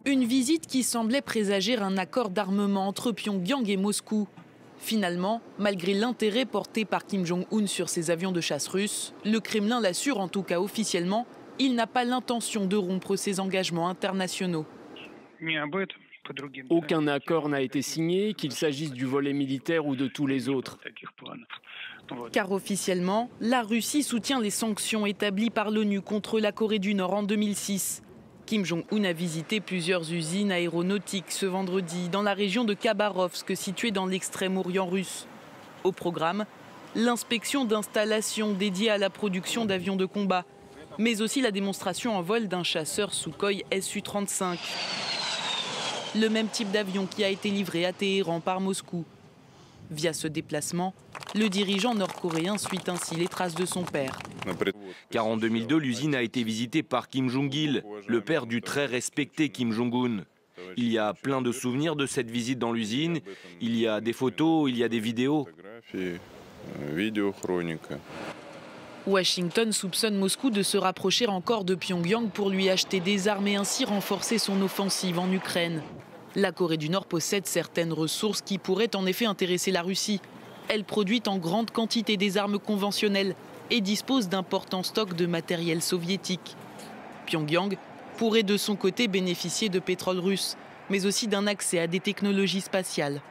Une visite qui semblait présager un accord d'armement entre Pyongyang et Moscou. Finalement, malgré l'intérêt porté par Kim Jong-un sur ses avions de chasse russes, le Kremlin l'assure en tout cas officiellement, il n'a pas l'intention de rompre ses engagements internationaux. Aucun accord n'a été signé, qu'il s'agisse du volet militaire ou de tous les autres. Car officiellement, la Russie soutient les sanctions établies par l'ONU contre la Corée du Nord en 2006. Kim Jong-un a visité plusieurs usines aéronautiques ce vendredi dans la région de Khabarovsk, située dans l'extrême-orient russe. Au programme, l'inspection d'installations dédiées à la production d'avions de combat, mais aussi la démonstration en vol d'un chasseur Sukhoi Su-35. Le même type d'avion qui a été livré à Téhéran par Moscou. Via ce déplacement, le dirigeant nord-coréen suit ainsi les traces de son père. Car en 2002, l'usine a été visitée par Kim Jong-il, le père du très respecté Kim Jong-un. Il y a plein de souvenirs de cette visite dans l'usine. Il y a des photos, il y a des vidéos. Washington soupçonne Moscou de se rapprocher encore de Pyongyang pour lui acheter des armes et ainsi renforcer son offensive en Ukraine. La Corée du Nord possède certaines ressources qui pourraient en effet intéresser la Russie. Elle produit en grande quantité des armes conventionnelles et dispose d'importants stocks de matériel soviétique. Pyongyang pourrait de son côté bénéficier de pétrole russe, mais aussi d'un accès à des technologies spatiales.